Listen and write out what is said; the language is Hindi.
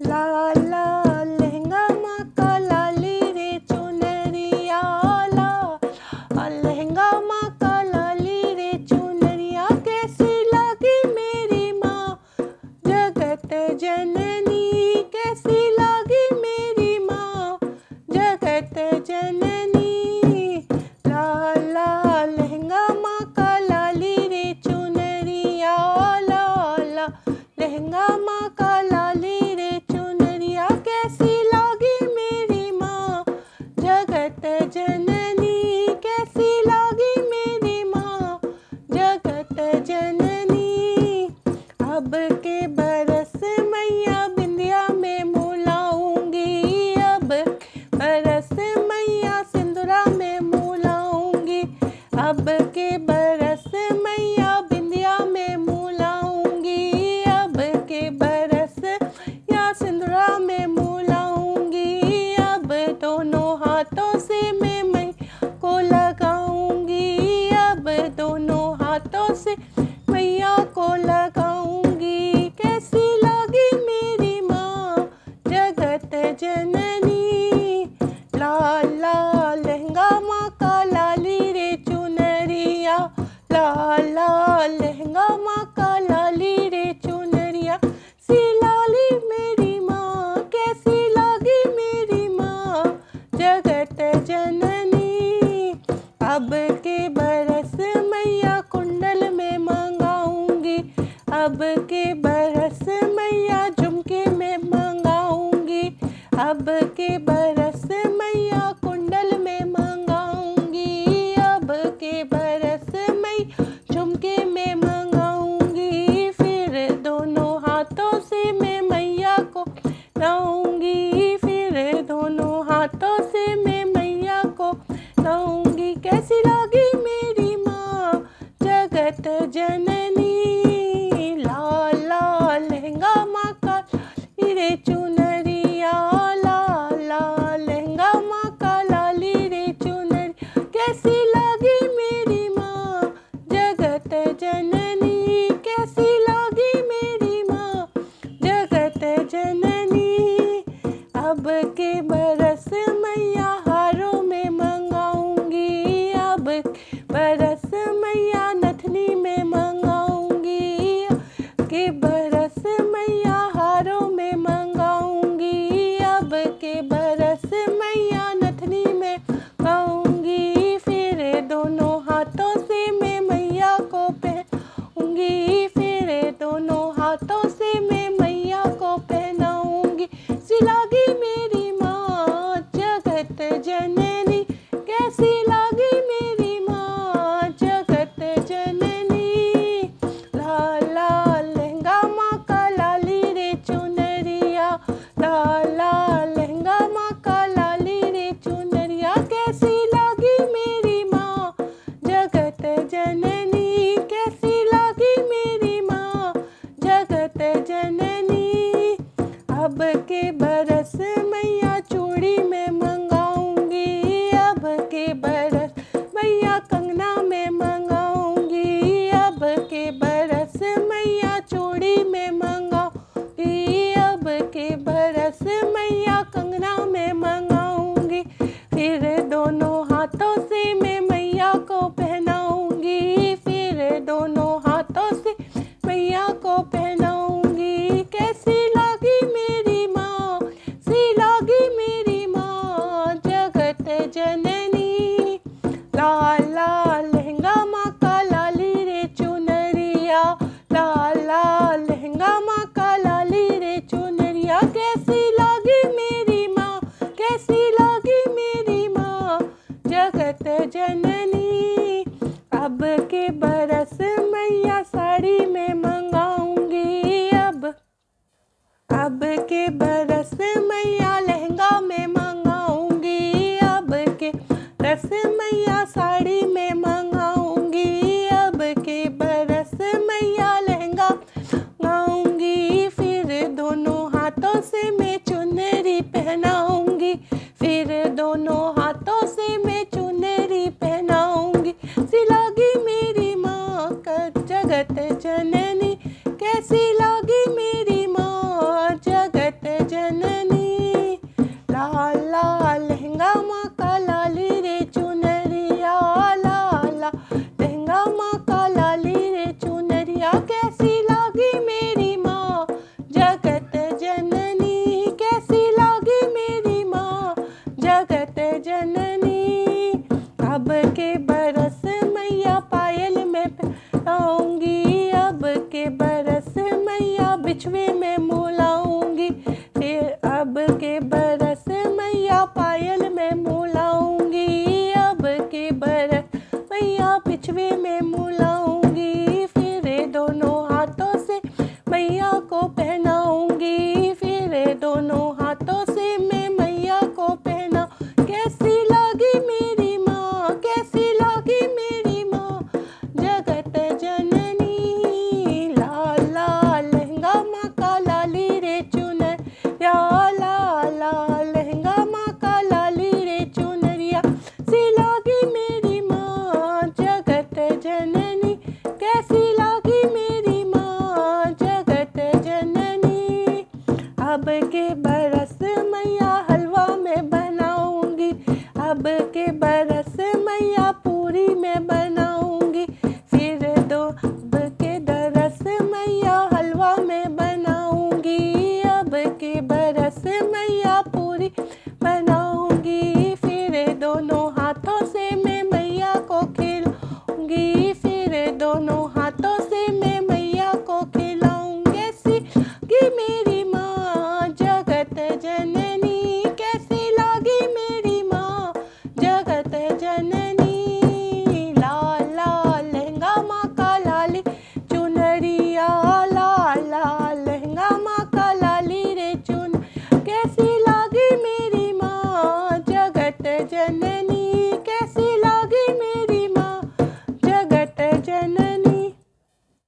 ला ला लहंगा माँ का लाली रे चुनरिया ला लहंगा माँ का लाली रे चुनरिया कैसी लगी मेरी माँ जगत जननी कैसी लगी मेरी माँ जगत जननी ला ला लहंगा माँ का लाली रे चुनरिया ला ला लहंगा माँ का लाली रे चुनरिया कैसी लगी मेरी माँ जगत जननी कैसी लगी मेरी माँ जगत जननी अब के बरस मैया बिंदिया में मुलाऊंगी अब बरस मैया सिंदूरा में मुलाऊंगी अब के बरस मैया बिंदिया में मुलाऊंगी अब के बरस या सिंदूरा में मुलाऊंगी अब दोनों हाथों से मैं मैया को लगाऊंगी अब दोनों हाथों से मैया को लगाऊंगी कैसी लगी मेरी माँ जगत जननी ला ला लहंगा माँ का लाली रे चुनरिया ला ला लहंगा माँ का लाली रे चुनरिया सी लाली मेरी माँ कैसी लगी मेरी माँ जगत जननी अब के बरस मैया कुंडल में मंगाऊंगी अब के बरस मैया झुमके में मंगाऊंगी अब के बरस मैया कुंडल में मंगाऊंगी अब के बरस मैया झुमके में मंगाऊंगी फिर दोनों हाथों से मैं मैया को लाऊंगी फिर दोनों हाथों से मैं मैया को लाऊंगी कैसी लगी मेरी माँ जगत जननी ला ला लहंगा माँ का लाली रे चुनरिया ला ला लहंगा माँ का लाली रे चुनरिया कैसी लगी मेरी माँ जगत जननी कैसी लगी मेरी माँ जगत जननी अब के बरस मैया हारों में मंगाऊंगी अब के बरस मैया नथनी में मंगाऊंगी के बरस मैया हारों में मंगाऊंगी अब के बरस मैया नथनी में मंगाऊंगी फिर दोनों हाथों से मैं मैया को पहनाऊंगी फिर दोनों हाथों से मैं मैया को पहनाऊंगी सी लगी मेरी माँ जगत जननी कैसी लगी मेरी माँ जगत जननी ला ला लहंगा माँ का लाली रे चुनरिया ला ला लहंगा माँ का लाली रे चुनरिया कैसी लगी मेरी माँ जगत जननी कैसी लगी मेरी माँ जगत जननी अब के बरस मैया चूड़ी में मंगाऊंगी अब के बरस मैया कंगना में मंगाऊंगी अब के बरस मैया चूड़ी में मंगाऊंगी अब के बरस मैया कंगना में मंगाऊंगी फिर दोनों हाथों से मैं मैया को पहनाऊंगी फिर दोनों हाथों से मैया को पहनाऊंगी कैसी लगी मेरी माँ सी लगी मेरी माँ जगत जननी ला ला लहंगा माँ का लाली रे चुनरिया ला ला लहंगा माँ का लाली रे चुनरिया कैसी लगी मेरी माँ कैसी लगी मेरी माँ जगत जननी अब के बरस मैया साड़ी में मंगाऊंगी अब के बरस मैया लहंगा में मंगाऊंगी अब के बरस मैया साड़ी में मंगाऊंगी अब के बरस मैया लहंगा मंगाऊंगी फिर दोनों हाथों से मैं चुनरी पहनाऊंगी फिर दोनों हाथों से मैं चुनरी पहनाऊंगी सी लगी मेरी माँ का जगत जननी कैसी लगी मेरी माँ जगत जननी। मुलाऊंगी, फिर अब के बरस मैया पायल में मुलाऊंगी, अब के बरस मैया पिछवे में मुलाऊंगी, फिर दोनों हाथों से मैया को पहनाऊंगी, फिर दोनों हाथों से मैं मैया को पहना। कैसी लगी मेरी माँ, कैसी लगी मेरी माँ, जगत जननी। लाल लाल लहंगा माँ का लाली रे चुनरिया, लाल लाल लहंगा माँ का लाली रे चुनरिया, सी लगी मेरी माँ जगत जननी, कैसी लगी मेरी माँ जगत जननी। अब के बरस मैया हलवा में बनाऊंगी, अब के बरस मैया पूरी में बनाऊंगी, फिर अब के बरस मैया हलवा में बनाऊंगी, अब के बरस मैया पूरी बनाऊंगी, फिर दोनों हाथों से मैं मैया को खिलाऊंगी, फिर दोनों हाथों से मैं मैया को खिलाऊंगी। कैसी लगी मेरी माँ जगत जननी, कैसी लगी मेरी माँ जगत जननी। लाल लाल लहंगा माँ का लाली चुनरिया, लाल लाल लहंगा माँ का लाली रे चुन, कैसी लगी मेरी माँ जगत जननी।